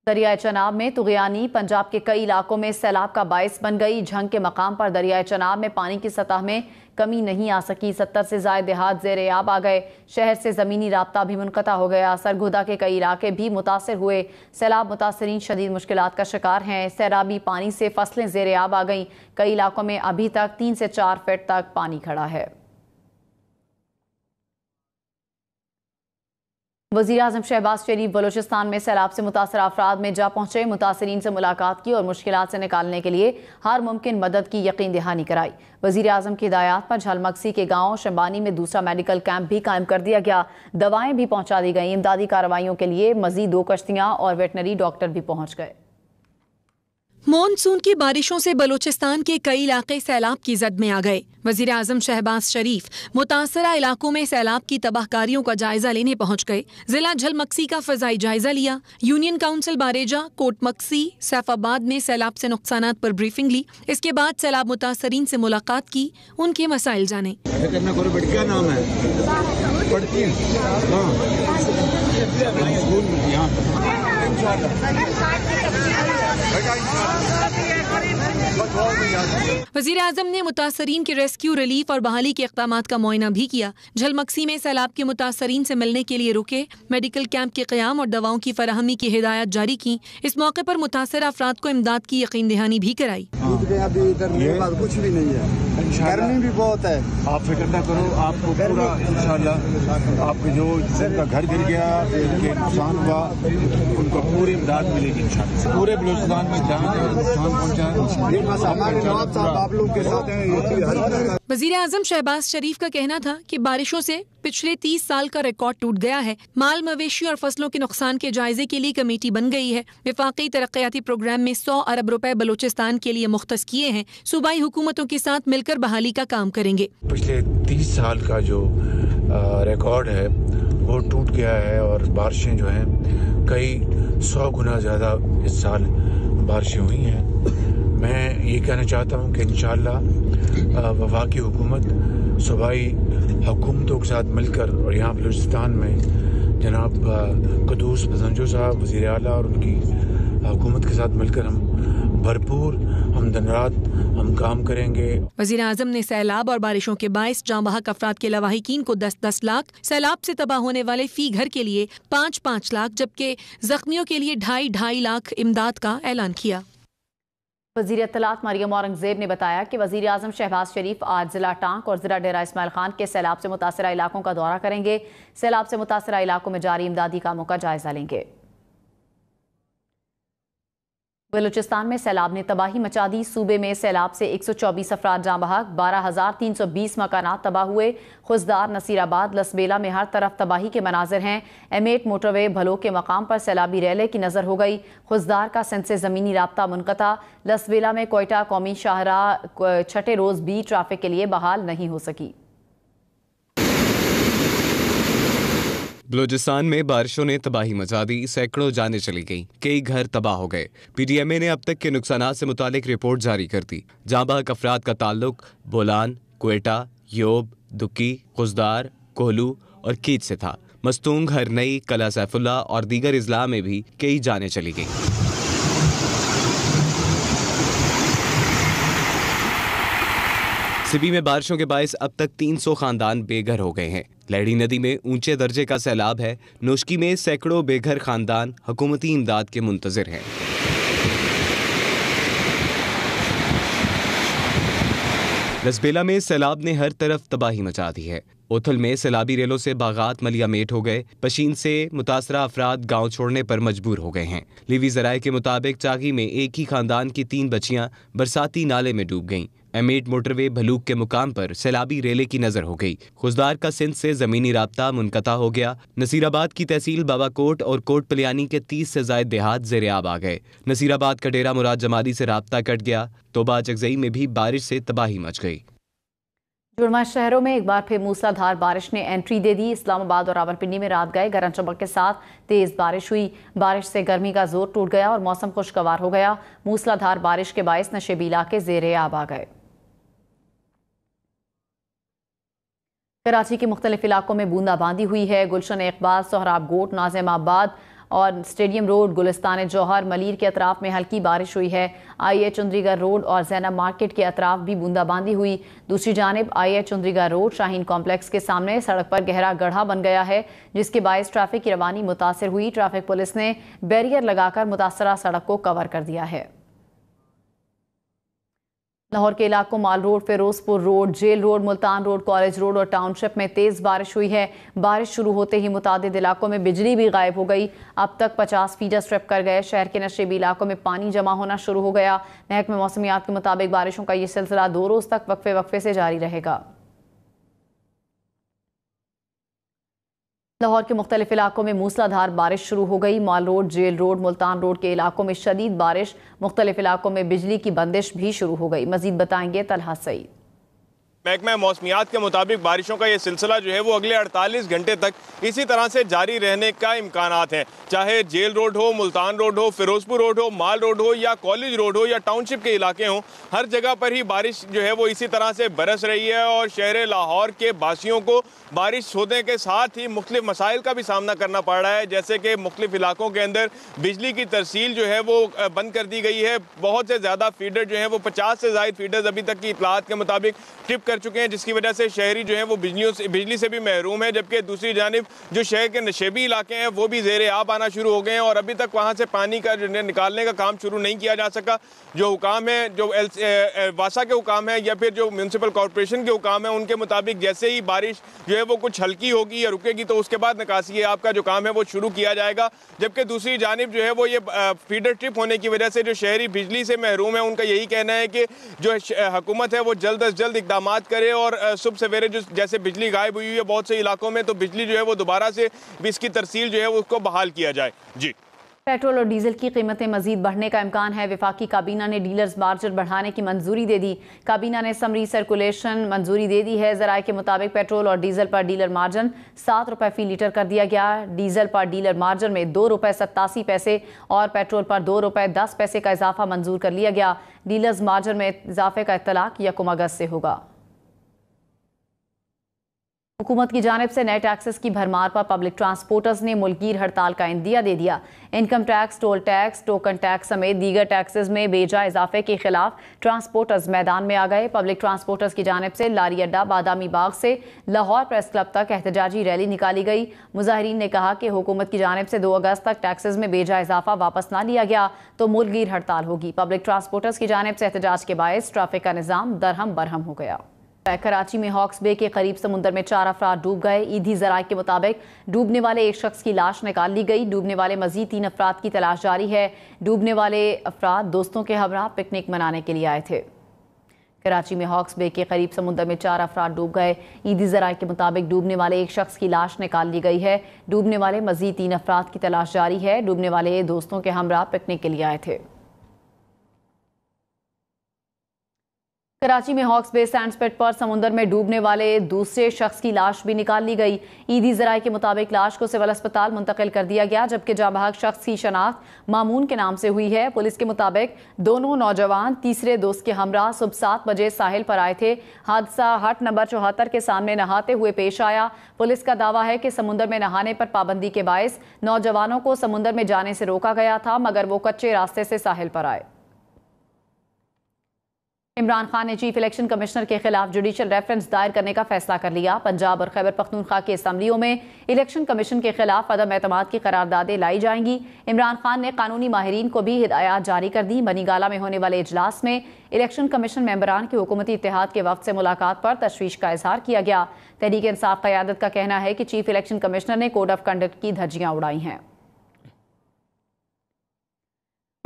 दरियाए चनाब में तुगयानी पंजाब के कई इलाकों में सैलाब का बायस बन गई। झंग के मकाम पर दरियाए चनाब में पानी की सतह में कमी नहीं आ सकी। 70 से ज़ायद देहात ज़ेरे आब आ गए। शहर से ज़मीनी राब्ता भी मुनक़ता हो गया। सरगोदा के कई इलाके भी मुतासर हुए। सैलाब मुतासरीन शदीद मुश्किलात का शिकार हैं। सैलाबी पानी से फसलें ज़ेरे आब आ गईं। कई इलाकों में अभी तक 3 से 4 फीट तक पानी खड़ा है। वज़ीर आज़म शहबाज शरीफ बलूचिस्तान में सैलाब से मुतासर अफराद में जा पहुंचे। मुतासरीन से मुलाकात की और मुश्किलात से निकालने के लिए हर मुमकिन मदद की यकीन दहानी कराई। वज़ीर आज़म की हिदायत पर झलमक्सी के गांव शंबानी में दूसरा मेडिकल कैंप भी कायम कर दिया गया। दवाएं भी पहुंचा दी गई। इमदादी कार्रवाइयों के लिए मजीद 2 कश्तियां और वेटनरी डॉक्टर भी पहुंच गए। मॉनसून की बारिशों से बलूचिस्तान के कई इलाके सैलाब की जद में आ गए। वज़ीर आज़म शहबाज शरीफ मुतासरा इलाकों में सैलाब की तबाहकारियों का जायजा लेने पहुंच गए। जिला झलमक्सी का फ़ज़ाई जायजा लिया। यूनियन काउंसिल बारेजा, कोटमक्सी, सैफाबाद में सैलाब से नुकसानात पर ब्रीफिंग ली। इसके बाद सैलाब मुतासरीन से मुलाकात की, उनके मसाइल जाने। क्या नाम है? वज़ीर आज़म ने मुतासरीन के रेस्क्यू, रिलीफ और बहाली के इक़दामात का मुआयना भी किया। झलमक्सी में सैलाब के मुतासरीन से मिलने के लिए रुके। मेडिकल कैंप के क़याम और दवाओं की फराहमी की हिदायत जारी की। इस मौके पर मुतासर अफराद को इमदाद की यकीन दहानी भी कराई। अभी इधर कुछ भी नहीं है, गर्मी भी बहुत है। आप फिक्र न करो, आपको पूरा इंशाल्लाह आपके जो जिनका घर गिर गया, जिनके नुकसान हुआ, उनको पूरी इमदाद मिलेगी इंशाल्लाह। पूरे बलूचिस्तान में जहाँ नुकसान पहुँचा आप लोग के साथ हैं। वज़ीर आज़म शहबाज शरीफ का कहना था कि बारिशों से पिछले 30 साल का रिकॉर्ड टूट गया है। माल मवेशी और फसलों के नुकसान के जायजे के लिए कमेटी बन गई है। विफाकी तरक्याती प्रोग्राम में 100 अरब रुपए बलूचिस्तान के लिए मुख्तस किए हैं। सूबाई हुकूमतों के साथ मिलकर बहाली का काम करेंगे। पिछले 30 साल का जो रिकॉर्ड है वो टूट गया है और बारिशें जो हैं कई 100 गुना ज़्यादा इस साल बारिशें हुई हैं। मैं ये कहना चाहता हूँ कि इंशाअल्लाह वफाकी हुकूमत सूबाई हुकूमतों के साथ मिलकर और यहाँ बलूचिस्तान में जनाब क़ुद्दूस पसंजो साहब वज़ीर आला और उनकी हुकूमत के साथ मिलकर हम भरपूर हम दिन रात हम काम करेंगे। वज़ीर आज़म ने सैलाब और बारिशों के बायस जाँ बहक अफराद के लवाहिकीन को 10-10 लाख, सैलाब से तबाह होने वाले फी घर के लिए 5-5 लाख जबकि जख्मियों के लिए 2.5 लाख इमदाद का ऐलान किया। वज़ीर इत्तलात मरियम औरंगज़ेब ने बताया कि वज़ीर आज़म शहबाज शरीफ आज ज़िला टांक और ज़िला डेरा इस्माइल खान के सैलाब से मुतासरा इलाकों का दौरा करेंगे। सैलाब से मुतासरा इलाकों में जारी इमदादी कामों का जायजा लेंगे। बलूचिस्तान में सैलाब ने तबाही मचा दी। सूबे में सैलाब से 124 अफराद जाँ बहक, 12,320 मकानात तबाह हुए। खुजदार, नसीराबाद, लसबेला में हर तरफ तबाही के मनाजिर हैं। M8 मोटरवे भलो के मकाम पर सैलाबी रैले की नज़र हो गई। खुजदार का सिंध से ज़मीनी राब्ता मुनक़ता। लसबेला में कोयटा कौमी शाहराह 6ठे रोज़ भी ट्रैफिक के लिए बहाल नहीं हो सकी। बलूचिस्तान में बारिशों ने तबाही मचा दी। सैकड़ों जानें चली गईं, कई घर तबाह हो गए। PDMA ने अब तक के नुकसानात से मुतालिक रिपोर्ट जारी कर दी। जाँ बहक अफराद का ताल्लुक बोलान, कोयटा, योब, दुक्की, खुजदार, कोहलू और कीच से था। मस्तूंग, हरनई, कला सैफुल्ला और दीगर इजला में भी कई जानें चली गईं। सिबी में बारिशों के बायस अब तक 300 खानदान बेघर हो गए हैं। लहड़ी नदी में ऊंचे दर्जे का सैलाब है। नोशकी में सैकड़ों बेघर खानदान हुकूमती इमदाद के मुंतजिर हैं। लसबेला में सैलाब ने हर तरफ तबाही मचा दी है। ओथल में सैलाबी रेलों से बागात मलियामेट हो गए। पशीन से मुतासरा अफराद गांव छोड़ने पर मजबूर हो गए हैं। लीवी ज़राए के मुताबिक चागी में एक ही खानदान की 3 बच्चियां बरसाती नाले में डूब गईं। M8 मोटरवे भलूक के मुकाम पर सैलाबी रेले की नजर हो गई। खुजदार का सिंध से जमीनी राब्ता मुनक़ता हो गया। नसीराबाद की तहसील बाबाकोट और कोट पलियानी के 30 से ज़ायद देहात ज़ेरे आब आ गए। नसीराबाद का डेरा मुराद जमाली से राब्ता कट गया। तोबा चकजई में भी बारिश से तबाही मच गई। जुड़वा शहरों में एक बार फिर मूसलाधार बारिश ने एंट्री दे दी। इस्लामाबाद और रावलपिंडी में रात गए गरज चमक के साथ तेज बारिश हुई। बारिश से गर्मी का जोर टूट गया और मौसम खुशगवार हो गया। मूसलाधार बारिश के बायस नशेबी इलाके ज़ेरे आब आ गए। कराची के मुख्तलिफ इलाकों में बूंदाबांदी हुई है। गुलशन इकबाल, सोहराब गोट, नाजिमाबाद और स्टेडियम रोड, गुलिस्तान जौहर, मलीर के अतराफ में हल्की बारिश हुई है। IA चुंदरीगढ़ रोड और जैनब मार्केट के अतराफ भी बूंदाबांदी हुई। दूसरी जानिब IA Chundrigarh road Shaheen complex के सामने सड़क पर गहरा गड्ढा बन गया है, जिसके बायस ट्रैफिक की रवानी मुतासिर हुई। ट्रैफिक पुलिस ने बैरियर लगाकर मुतासरा सड़क को कवर कर दिया है। लाहौर के इलाकों Mall Road, Ferozepur Road, Jail Road, Multan Road, College Road और टाउनशिप में तेज बारिश हुई है। बारिश शुरू होते ही मुतादिद इलाकों में बिजली भी गायब हो गई। अब तक 50 फीडर स्ट्रिप कर गए। शहर के नशेबी इलाकों में पानी जमा होना शुरू हो गया। महकमे मौसमियात के मुताबिक बारिशों का ये सिलसिला 2 रोज तक वक्फे से जारी रहेगा। लाहौर के मुख्तलिफ इलाकों में मूसलाधार बारिश शुरू हो गई। Mall Road, Jail Road, Multan Road के इलाकों में शदीद बारिश, मुख्तलिफ इलाकों में बिजली की बंदिश भी शुरू हो गई। मजीद बताएंगे तलहा सईद। महकमा मौसमियात के मुताबिक बारिशों का ये सिलसिला जो है वो अगले 48 घंटे तक इसी तरह से जारी रहने का इम्कानात हैं। चाहे जेल रोड हो, मुल्तान रोड हो, फिरोजपुर रोड हो, माल रोड हो या कॉलेज रोड हो या टाउनशिप के इलाके हों, हर जगह पर ही बारिश जो है वो इसी तरह से बरस रही है और शहर लाहौर के बासियों को बारिश होने के साथ ही मुख्तलिफ मसाइल का भी सामना करना पड़ रहा है। जैसे कि मुख्तलिफ इलाकों के अंदर बिजली की तरसील जो है वो बंद कर दी गई है। बहुत से ज़्यादा फीडर जो है वो 50 से ज़ायद फीडर्स अभी तक की इतलात के मुताबिक ट्रिप कर चुके हैं, जिसकी वजह से शहरी जो है वो बिजली से भी महरूम है। जबकि दूसरी जानिब जो शहर के नशेबी इलाके हैं वो भी ज़ेरे आब आना शुरू हो गए हैं और अभी तक वहाँ से पानी का जो निकालने का काम शुरू नहीं किया जा सका। जो हुकाम है, जो वासा के हुकाम है या फिर जो म्यूनसिपल कॉरपोरेशन के हुकाम है, उनके मुताबिक जैसे ही बारिश जो है वो कुछ हल्की होगी या रुकेगी तो उसके बाद निकासी आपका जो काम है वो शुरू किया जाएगा। जबकि दूसरी जानिब जो है वो ये फीडर ट्रिप होने की वजह से जो शहरी बिजली से महरूम है, उनका यही कहना है कि जो हुकूमत है वो जल्द अज जल्द इकदाम करे और सुबह सवेरे जो जैसे बिजली गायब हुई है बहुत से इलाकों में, तो बिजली जो है वो दोबारा से इसकी तरसील जो है वो उसको बहाल किया जाए। जी, पेट्रोल और डीजल की कीमतें मजीद बढ़ने का इम्कान है। वफाकी काबीना ने डीलर्स मार्जिन बढ़ाने की मंजूरी दे दी। काबीना ने समरी सर्कुलेशन मंजूरी दे दी है। ज़राए के मुताबिक पेट्रोल और डीजल पर डीलर मार्जिन 7 रुपये फी लीटर कर दिया गया। डीजल पर डीलर मार्जिन में 2 रुपये 87 पैसे और पेट्रोल पर 2 रुपये 10 पैसे का इजाफा मंजूर कर लिया गया। डीलर्स मार्जिन में इजाफे का इत्तलाक 1 अगस्त से होगा। हुकूमत की जानिब से नए टैक्सेस की भरमार पर पब्लिक ट्रांसपोर्टर्स ने मुल्कीर हड़ताल का इंदिया दे दिया। Income tax, toll tax, token tax समेत दीगर टैक्सेस में बेजा इजाफे के खिलाफ ट्रांसपोर्टर्स मैदान में आ गए। पब्लिक ट्रांसपोर्टर्स की जानिब से लारी अड्डा, बादामी बाग से लाहौर प्रेस क्लब तक एहतजाजी रैली निकाली गई। मुजाहिरीन ने कहा कि हुकूमत की जानिब से 2 अगस्त तक टैक्सेस में बेजा इजाफा वापस ना लिया गया तो मुल्कीर हड़ताल होगी। पब्लिक ट्रांसपोर्टर्स की जानिब से एहतजाज के बायस ट्रैफिक का निज़ाम दरहम बरहम हो गया। कराची में हॉक्स बे के करीब समुद्र में 4 अफराद डूब गए। ईदी ज़राए के मुताबिक डूबने वाले एक शख्स की लाश निकाल ली गई। डूबने वाले मजीद 3 अफराद की तलाश जारी है। डूबने वाले अफराद दोस्तों के हमरा पिकनिक मनाने के लिए आए थे। कराची में हॉक्स बे के करीब समुद्र में 4 अफराद डूब गए। ईदी ज़राए के मुताबिक डूबने वाले एक शख्स की लाश निकाल ली गई है। डूबने वाले मजीद 3 अफराद की तलाश जारी है। डूबने वाले दोस्तों के हमरा पिकनिक के लिए आए थे। कराची में हॉक्स बे सैंडस्पिट पर समुद्र में डूबने वाले दूसरे शख्स की लाश भी निकाल ली गई। ईदी ज़राए के मुताबिक लाश को सिविल अस्पताल मुंतकिल कर दिया गया, जबकि जाबहक शख्स की शनाख्त मामून के नाम से हुई है। पुलिस के मुताबिक दोनों नौजवान तीसरे दोस्त के हमरा सुबह 7 बजे साहिल पर आए थे। हादसा हट नंबर 74 के सामने नहाते हुए पेश आया। पुलिस का दावा है कि समुद्र में नहाने पर पाबंदी के बायस नौजवानों को समुद्र में जाने से रोका गया था, मगर वो कच्चे रास्ते से साहिल पर आए। इमरान खान ने चीफ इलेक्शन कमिश्नर के खिलाफ जुडिशल रेफरेंस दायर करने का फैसला कर लिया। पंजाब और खैबर पख्तूनख्वा की असम्बलियों में इलेक्शन कमीशन के खिलाफ अदम एतमाद की करारदादें लाई जाएंगी। इमरान खान ने कानूनी माहिरीन को भी हिदायत जारी कर दी। बनीगाला में होने वाले इजलास में इलेक्शन कमीशन मेंबरान की हुकूमती इत्तेहाद के वक्त से मुलाकात पर तशवीश का इजहार किया गया। तहरीक इंसाफ क़यादत का कहना है कि चीफ इलेक्शन कमिश्नर ने कोड ऑफ कंडक्ट की धज्जियां उड़ाई हैं।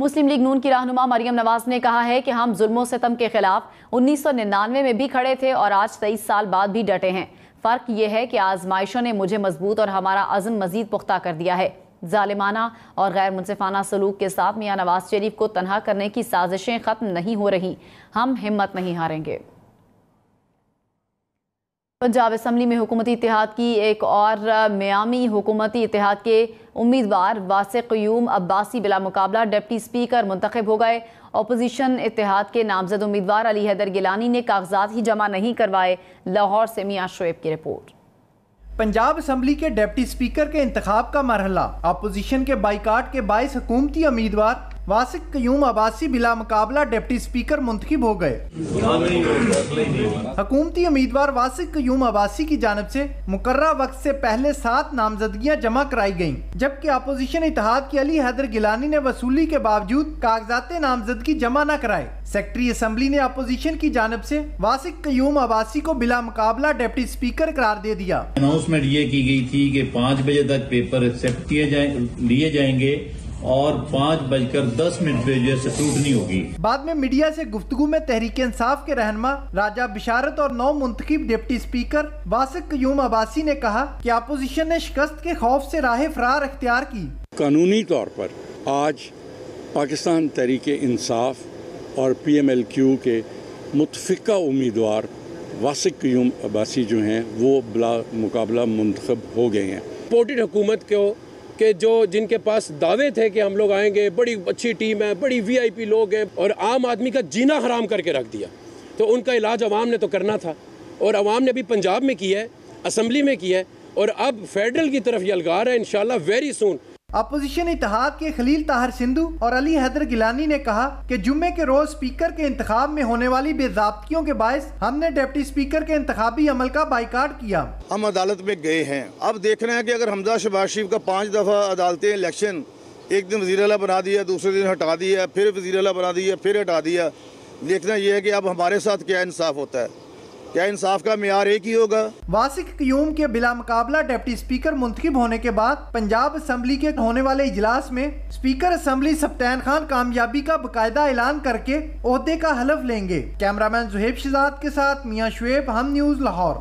मुस्लिम लीग नून की रहनुमा मरियम नवाज ने कहा है कि हम जुल्म सितम के खिलाफ 1999 में भी खड़े थे और आज 23 साल बाद भी डटे हैं। फ़र्क यह है कि आजमाइशों ने मुझे मजबूत और हमारा अज़्म मजीद पुख्ता कर दिया है। जालिमाना और गैर मुनसिफाना सलूक के साथ मियां नवाज शरीफ को तनहा करने की साजिशें ख़त्म नहीं हो रही। हम हिम्मत नहीं हारेंगे। पंजाब असम्बली में हुकूमती इत्तेहाद की एक और मियामी हुकूमती इत्तेहाद के उम्मीदवार वासिक क़य्यूम अब्बासी बिला मुकाबला डिप्टी स्पीकर मुंतखब हो गए। अपोजिशन इत्तेहाद के नामजद उम्मीदवार अली हैदर गिलानी ने कागजात ही जमा नहीं करवाए। लाहौर से मियां शोएब की रिपोर्ट। पंजाब असम्बली के डिप्टी स्पीकर के इंतखाब का मरहला। अपोजिशन के बाइकाट के बाइस हुकूमती उम्मीदवार वासिक कयूम अब्बासी बिला मुकाबला डिप्टी स्पीकर मुंतखब हो गए। हुकूमती उम्मीदवार वासिक कयूम अब्बासी की जानिब से मुकर्रर वक्त से पहले 7 नामजदगियां जमा कराई गयी, जबकि अपोजिशन इत्तेहाद के अली हैदर गिलानी ने वसूली के बावजूद कागजात नामजदगी जमा न कराए। सेक्रेटरी असम्बली ने अपोजिशन की जानिब से वासिक कयूम अब्बासी को बिला मुकाबला डिप्टी स्पीकर करार दे दिया। अनाउंसमेंट ये की गई थी कि 5 बजे तक पेपर एक्सेप्ट लिए जाएंगे और 5:10 पे जो स्क्रूटनी होगी। बाद में मीडिया से गुफ्तगू में तहरीक इंसाफ के रहनुमा राजा बिशारत और नौ मुंतखब डिप्टी स्पीकर वासिक कयूम अब्बासी ने कहा कि अपोजिशन ने शिकस्त के खौफ से राह फरार अख्तियार की। कानूनी तौर पर आज पाकिस्तान तहरीक इंसाफ और PMLQ के मुतफिका उम्मीदवार वासिक कयूम अब्बासी जो हैं वो बिला मुकाबला मुंतखब हो गए हैं। सपोर्टेड हुकूमत को कि जो जिनके पास दावे थे कि हम लोग आएंगे, बड़ी अच्छी टीम है, बड़ी VIP लोग हैं, और आम आदमी का जीना हराम करके रख दिया। तो उनका इलाज अवाम ने तो करना था, और अवाम ने भी पंजाब में किया है, असम्बली में किया है, और अब फेडरल की तरफ यलगार है इंशाल्लाह वेरी सून। अपोजिशन इत्तेहाद के खलील ताहर सिंधु और अली हैदर गिलानी ने कहा कि जुम्मे के रोज स्पीकर के इंतखाब में होने वाली बेज़ाब्तियों के बायस हमने डिप्टी स्पीकर के इंतखाबी अमल का बाइकाट किया। हम अदालत में गए हैं, अब देखना है कि अगर हमजा शहबाज शरीफ का 5 दफ़ा अदालतें इलेक्शन, एक दिन वज़ीर आला बना दिया, दूसरे दिन हटा दिया, फिर वज़ीर आला बना दिया, फिर हटा दिया। देखना यह है कि अब हमारे साथ क्या इंसाफ होता है, क्या इंसाफ का मियार एक ही होगा। वासिक कयूम के बिला मुकाबला डिप्टी स्पीकर मुंतखब होने के बाद पंजाब असम्बली के होने वाले इजलास में स्पीकर असम्बली सब्तैन खान कामयाबी का बाकायदा ऐलान करके ओहदे का हलफ लेंगे। कैमरामैन जुहेब शहजाद के साथ मियां शुएब, हम न्यूज़ लाहौर।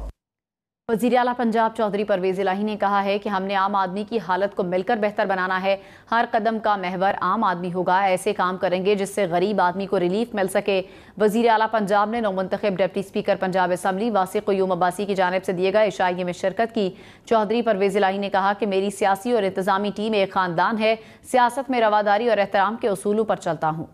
वज़ीर आला पंजाब चौधरी परवेज़ इलाही ने कहा है कि हमने आम आदमी की हालत को मिलकर बेहतर बनाना है। हर कदम का महवर आम आदमी होगा, ऐसे काम करेंगे जिससे गरीब आदमी को रिलीफ मिल सके। वज़ीर आला पंजाब ने नौमुंतखब deputy speaker Punjab assembly वासिक Qayyum Abbasi की जानिब से दिए गए इशाइये में शिरकत की। चौधरी परवेज़ इलाही ने कहा कि मेरी सियासी और इंतज़ामी टीम एक ख़ानदान है, सियासत में रवादारी और एहतराम के उसूलों पर चलता हूँ।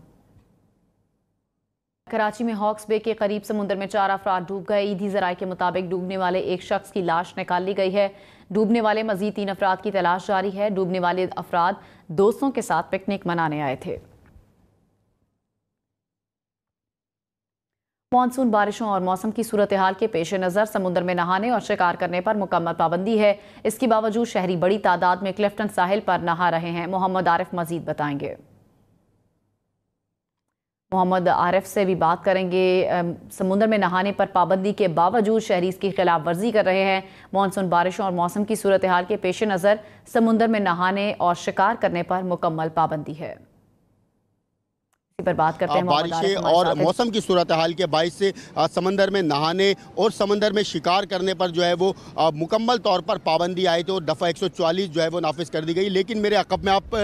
कराची में हॉक्स बे के करीब समुद्र में 4 अफराद डूब गए। ईदी ज़राए के मुताबिक डूबने वाले एक शख्स की लाश निकाल ली गई है। डूबने वाले मजीद 3 अफराद की तलाश जारी है। डूबने वाले अफराद दोस्तों के साथ पिकनिक मनाने आए थे। मानसून बारिशों और मौसम की सूरत हाल के पेश नज़र समुद्र में नहाने और शिकार करने पर मुकम्मल पाबंदी है। इसके बावजूद शहरी बड़ी तादाद में क्लिफ्टन साहिल पर नहा रहे हैं। मोहम्मद आरिफ मजीद बताएंगे। मोहम्मद आरिफ से भी बात करेंगे। समुद्र में नहाने पर पाबंदी के बावजूद शहरी इसकी खिलाफ वर्जी कर रहे हैं। मानसून बारिशों और मौसम की सूरत हाल के पेश नज़र समुद्र में नहाने और शिकार करने पर मुकम्मल पाबंदी है। पर बात करते हैं। बारिशें और मौसम की सूरत हाल के बाइस से समंदर में नहाने और समंदर में शिकार करने पर जो है वो मुकम्मल तौर पर पाबंदी आई तो दफ़ा 144 जो है वो नाफिज कर दी गई। लेकिन मेरे अक़ब में आप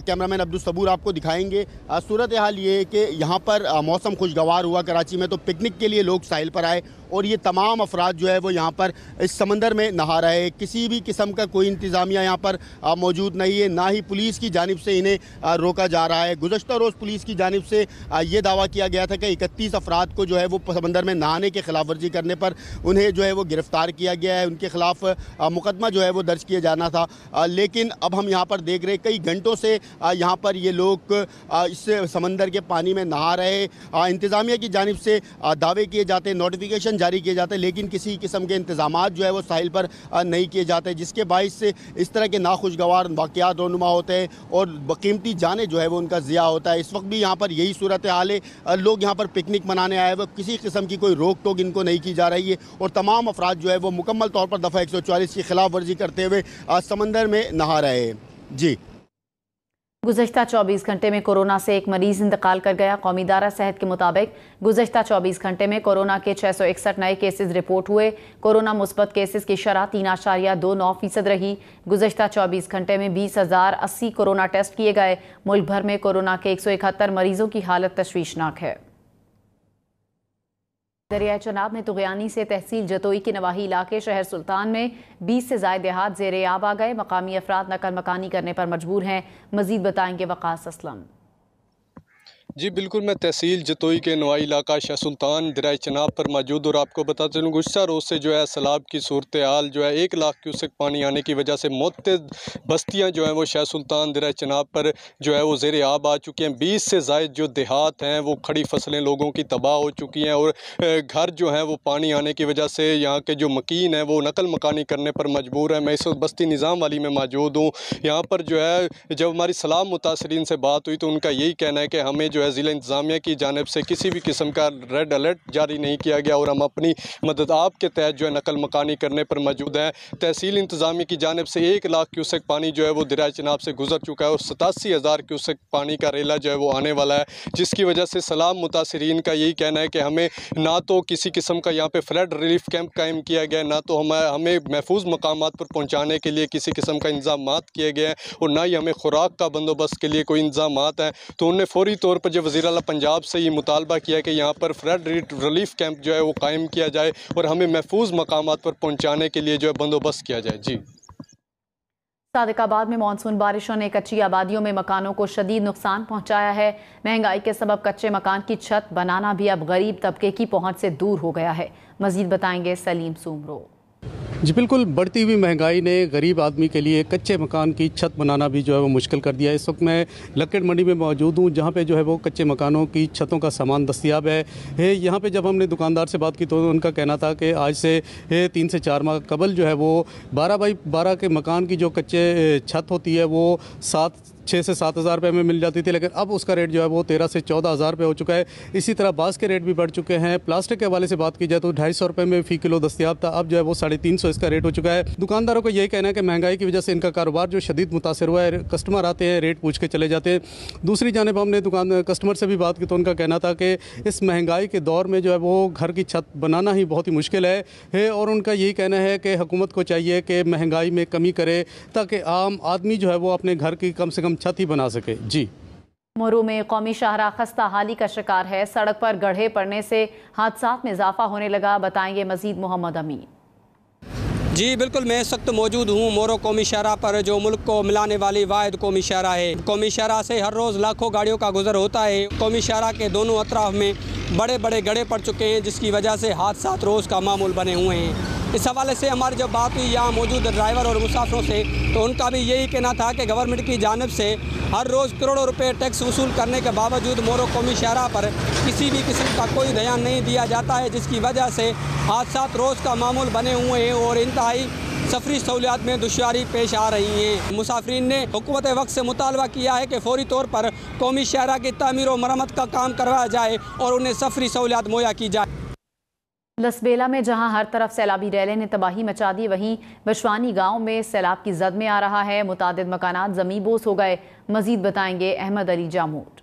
कैमरामैन अब्दुल सबूर आपको दिखाएंगे। सूरत हाल ये है कि यहाँ पर मौसम खुशगवार हुआ कराची में, तो पिकनिक के लिए लोग साहिल पर आए और ये तमाम अफराद जो है वो यहाँ पर इस समंदर में नहा रहे। किसी भी किस्म का कोई इंतज़ामिया यहाँ पर मौजूद नहीं है, ना ही पुलिस की जानिब से इन्हें रोका जा रहा है। गुज़श्ता रोज़ पुलिस की जानिब से ये दावा किया गया था कि 31 अफराद को जो है वो समंदर में नहाने के खिलाफ वर्जी करने पर उन्हें जो है वो गिरफ़्तार किया गया है, उनके खिलाफ मुकदमा जो है वो दर्ज किया जाना था। लेकिन अब हम यहाँ पर देख रहे कई घंटों से यहाँ पर ये लोग इस समंदर के पानी में नहा रहे। इंतज़ामिया की जानिब से दावे किए जाते, नोटिफिकेशन जारी किए जाते, लेकिन किसी किस्म के इंतजामात जो है वो साहिल पर नहीं किए जाते, जिसके बाइस से इस तरह के नाखुशगवार वाक़यात रोनुमा होते हैं और कीमती जाने जो है वो उनका ज़िया होता है। इस वक्त भी यहाँ पर यही सूरत हाल है। लोग यहाँ पर पिकनिक मनाने आए हुए, किसी किस्म की कोई रोक टोक इनको नहीं की जा रही है और तमाम अफराद जो है वो मुकम्मल तौर पर दफ़ा 144 की खिलाफ वर्जी करते हुए समंदर में नहा रहे हैं। जी, गुज़श्ता 24 घंटे में कोरोना से एक मरीज इंतकाल कर गया। कौमी इदारा सेहत के मुताबिक गुज़श्ता 24 घंटे में कोरोना के 661 नए केसेस रिपोर्ट हुए। कोरोना मुस्बत केसेस की शरह 3.29% रही। गुज़श्ता 24 घंटे में 20,080 कोरोना टेस्ट किए गए। मुल्क भर में कोरोना के 171 मरीजों की हालत तशवीशनाक है। दरियाए चनाब में तुग़यानी से तहसील जतोई के नवाही इलाके शहर सुल्तान में 20 से ज़ायद देहात ज़ेरे आब आ गए। मकामी अफराद नकल मकानी करने पर मजबूर हैं। मजीद बताएंगे वक़ास असलम। जी बिल्कुल, मैं तहसील जतोई के नवाई इलाका शाह सुल्तान दरिया चनाब पर मौजूद और आपको बताते चलूँ गुज़श्ता रोज़ से जो है सैलाब की सूरत हाल जो है 1 लाख क्यूसेक पानी आने की वजह से मुतअद्दिद बस्तियाँ जो हैं वो शाह सुल्तान दरिया चनाब पर जो है वो ज़ेर आब आ चुकी हैं। 20 से ज़ायद जो देहात हैं वो खड़ी फसलें लोगों की तबाह हो चुकी हैं और घर जो हैं वो पानी आने की वजह से यहाँ के जो मकीन हैं वो नकल मकानी करने पर मजबूर है। मैं इस वक्त बस्ती निज़ाम वाली में मौजूद हूँ। यहाँ पर जो है जब हमारी सैलाब मुतासरीन से बात हुई तो उनका यही कहना है कि हमें जो है ज़िला इंतज़ामिया की जानिब से किसी भी किस्म का रेड अलर्ट जारी नहीं किया गया और हम अपनी मदद आप के तहत जो है नकल मकानी करने पर मौजूद हैं। तहसील इंतज़ामिया की जानिब से 1 लाख क्यूसेक पानी जो है वो दरिया चनाब से गुजर चुका है और 87,000 क्यूसेक पानी का रेला जो है वो आने वाला है, जिसकी वजह से सैलाब मुतासरीन का यही कहना है कि हमें ना तो किसी किस्म का यहाँ पे फ्लड रिलीफ कैंप कायम किया गया, ना तो हमें महफूज मकामात पर पहुँचाने के लिए किसी किस्म का इंतजामात किए गए हैं और ना ही हमें खुराक का बंदोबस्त के लिए कोई इंतजामात हैं। तो उन्होंने फौरी तौर पर जो वज़ीर आला पंजाब से ये मुतालबा किया कि यहाँ पर फ्लड रिलीफ कैंप जो है वो कायम किया जाए और हमें महफूज मकामात पर पहुँचाने के लिए जो है बंदोबस्त किया जाए। जी सादिकाबाद में मानसून बारिशों ने कच्ची आबादियों में मकानों को शदीद नुकसान पहुंचाया है। महंगाई के सबब कच्चे मकान की छत बनाना भी अब गरीब तबके की पहुंच से दूर हो गया है। मजीद बताएंगे सलीम सुमरो। जी बिल्कुल, बढ़ती हुई महंगाई ने गरीब आदमी के लिए कच्चे मकान की छत बनाना भी जो है वो मुश्किल कर दिया है। इस वक्त मैं लक्कड़ मंडी में मौजूद हूँ जहाँ पे जो है वो कच्चे मकानों की छतों का सामान दस्तियाब है। यहाँ पे जब हमने दुकानदार से बात की तो उनका कहना था कि आज से 3 से 4 माह कबल जो है वो 12 बाई 12 के मकान की जो कच्चे छत होती है वो 6 से 7 हज़ार रुपये में मिल जाती थी, लेकिन अब उसका रेट जो है वो 13 से 14 हज़ार रुपये हो चुका है। इसी तरह बांस के रेट भी बढ़ चुके हैं। प्लास्टिक के हवाले से बात की जाए तो 250 रुपये में फ़ी किलो दस्तियाब था, अब जो है वो 350 इसका रेट हो चुका है। दुकानदारों को यही कहना है कि महंगाई की वजह से इनका कारोबार जो शदीद मुतासर हुआ है। कस्टमर आते हैं, रेट पूछ के चले जाते हैं। दूसरी जानिब हमने कस्टमर से भी बात की तो उनका कहना था कि इस महंगाई के दौर में जो है वो घर की छत बनाना ही बहुत ही मुश्किल है और उनका यही कहना है कि हुकूमत को चाहिए कि महंगाई में कमी करे ताकि आम आदमी जो है वो अपने घर की कम से कम छत ही बना सके। जी मोरू में कौमी शाहराह खस्ता हाली का शिकार है। सड़क पर गड्ढे पड़ने से हादसात में इजाफा होने लगा। बताएंगे मजीद मोहम्मद अमीन। जी बिल्कुल, मैं इस वक्त मौजूद हूँ मोरो कौमी शाहराह पर, जो मुल्क को मिलाने वाली वाहिद कौमी शाहराह है। कौमी शाहराह से हर रोज़ लाखों गाड़ियों का गुजर होता है। कौमी शाहराह के दोनों अतराफ में बड़े बड़े गड्ढे पड़ चुके हैं, जिसकी वजह से हादसात रोज़ का मामूल बने हुए हैं। इस हवाले से हमारी जब बात हुई यहाँ मौजूद ड्राइवर और मुसाफिरों से तो उनका भी यही कहना था कि गवर्नमेंट की जानिब से हर रोज़ करोड़ों रुपए टैक्स वसूल करने के बावजूद मोरो कौमी शाहराह पर किसी भी किस्म का कोई ध्यान नहीं दिया जाता है, जिसकी वजह से हादसात रोज़ का मामूल बने हुए हैं और इंतहाई सफरी सहूलियात में दुश्वारी पेश आ रही हैं। मुसाफरीन ने हुकूमत वक्त से मुतालबा किया है कि फौरी तौर पर कौमी शाहराह की तामीर और मरम्मत का काम करवाया जाए और उन्हें सफरी सहूलियात मुहैया की जाए। लसबेला में जहां हर तरफ सैलाबी रैले ने तबाही मचा दी, वहीं बशवानी गांव में सैलाब की जद में आ रहा है। मुतादिद मकानात ज़मींबोस हो गए। मजीद बताएंगे अहमद अली जामूद।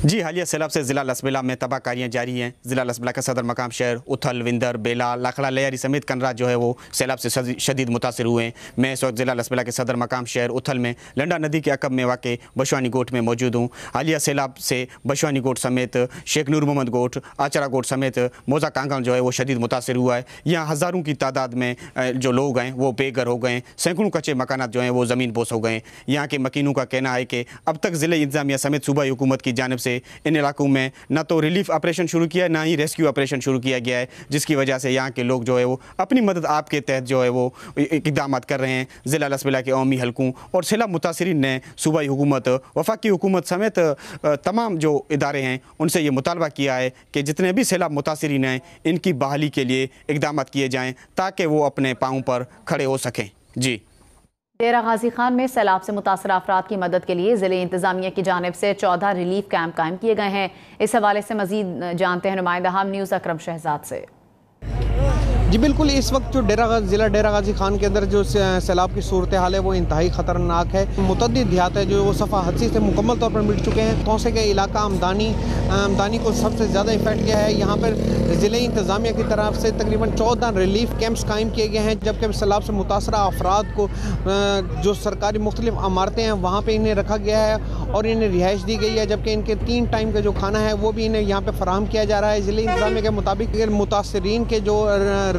जी हालिया सैलाब से ज़िला लसबेला में तबाहकारियाँ जारी हैं। ज़िला लसबेला का सदर मकाम शहर उथल, विंदर, बेला, लाखड़ा, लयारी समेत कनरा जो है वो सैलाब से शदीद मुतासर हुए हैं। मैं इस वक्त ज़िला लसबेला के सदर मकाम शहर उथल में लंडा नदी के अकब में वाक़ बशवानी गोट में मौजूद हूँ। हालिया सैलाब से बशवानी गोट समेत शेख नूर मोहम्मद गोट, आचरा गोट समेत मोजा कांगल जो है वो शदीद मुतासर हुआ है। यहाँ हज़ारों की तादाद में जो लोग हैं वो बेघर हो गए हैं। सैकड़ों कच्चे मकानात जो हैं वो ज़मीन बोस हो गए हैं। यहाँ के मकीनों का कहना है कि अब तक ज़िले इंतज़ामिया समेत सूबाई हुकूमत की जानिब से इन इलाकों में न तो रिलीफ ऑपरेशन शुरू किया है, ना ही रेस्क्यू ऑपरेशन शुरू किया गया है, जिसकी वजह से यहाँ के लोग जो है वो अपनी मदद आपके तहत जो है वो इक़दाम कर रहे हैं। ज़िला लसबेला के कौमी हलकों और सैलाब मुतासरीन ने सूबाई हुकूमत, वफाकी हुकूमत समेत तमाम जो इदारे हैं उनसे ये मुतालबा किया है कि जितने भी सैलाब मुतासरीन हैं इनकी बहाली के लिए इक़दाम किए जाएँ ताकि वो अपने पाँव पर खड़े हो सकें। जी डेरा गाजी खान में सैलाब से मुतासर अफराद की मदद के लिए ज़िले इंतज़ामिया की जानिब से 14 रिलीफ कैंप कायम किए गए हैं। इस हवाले से मजीद जानते हैं नुमाइंदा हम न्यूज़ अकरम शहजाद से। जी बिल्कुल, इस वक्त जो ज़िला डेरा गाजी खान के अंदर जो सैलाब की सूरत हाल है वो इंतहाई ख़तरनाक है। मुतअद्दिद देहात है जो वो सफ़ा हदसी से मुकम्मल तौर पर मिट चुके हैं। कौसे के इलाका आमदानी को सबसे ज़्यादा इफेक्ट किया है। यहाँ पर ज़िले इंतज़ामिया की तरफ से तकरीबन 14 रिलीफ कैंप्स कायम किए गए हैं, जबकि सैलाब से मुतासर अफराद को जो सरकारी मुख्तलिफ इमारतें हैं वहाँ पर इन्हें रखा गया है और इन्हें रिहाइश दी गई है, जबकि इनके 3 टाइम का जो खाना है वो भी इन्हें यहाँ पर फराहम किया जा रहा है। ज़िले इंतज़ामिया के मुताबिक मुतासरीन के जो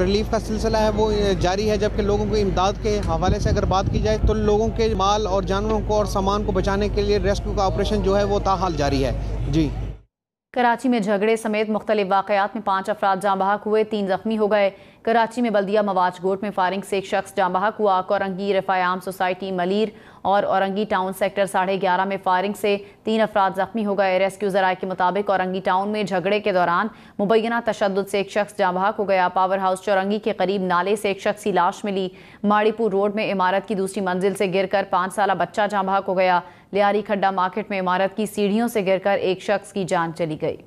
रिलीफ का सिलसिला है वो जारी है, जबकि लोगों को इमदाद के हवाले से अगर बात की जाए तो लोगों के माल और जानवरों को और सामान को बचाने के लिए रेस्क्यू का ऑपरेशन जो है वो ताहाल जारी है। जी। कराची में झगड़े समेत मुख्तलिफ वाक़यात में 5 अफराद जाँ बहक हुए, 3 जख्मी हो गए। कराची में बल्दिया मवाज गोट में फायरिंग से एक शख्स जाँ बहक हुआ। औरंगी रफ़ायाम सोसाइटी मलीर और औरंगी टाउन सेक्टर 11:30 में फायरिंग से 3 अफराद जख्मी हो गए। रेस्क्यू ज़राए के मुताबिक औरंगी टाउन में झगड़े के दौरान मुबैना तशद्दुद से एक शख्स जाँ बहक हो गया। पावर हाउस चौरंगी के करीब नाले से एक शख्स की लाश मिली। माड़ीपुर रोड में इमारत की दूसरी मंजिल से गिरकर 5 साला बच्चा जाँ बहक हो गया। लियारी खड्डा मार्केट में इमारत की सीढ़ियों से गिरकर एक शख्स की जान चली गई।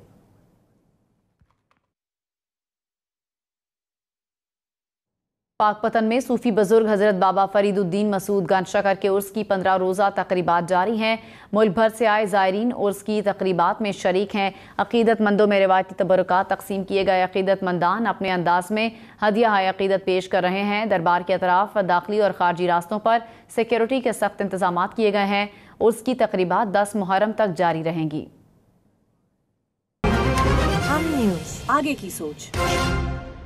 पाकपतन में सूफी बुजुर्ग हजरत बाबा फरीदुद्दीन मसूद गंजशकर के उर्स की 15 रोज़ा तकरीबात जारी हैं। मुल्क भर से आए ज़ायरीन उर्स की तकरीबात में शरीक हैं। अक़ीदतमंदों में रिवायती तबरुकात तकसीम किए गए। अक़ीदतमंदान अपने अंदाज में हदिया हाय अक़ीदत पेश कर रहे हैं। दरबार के अतराफ दाखिली और खारजी रास्तों पर सिक्योरिटी के सख्त इंतजाम किए गए हैं। उर्स की तकरीबात 10 मुहर्रम तक जारी रहेंगी। हम न्यूज़, आगे की सोच।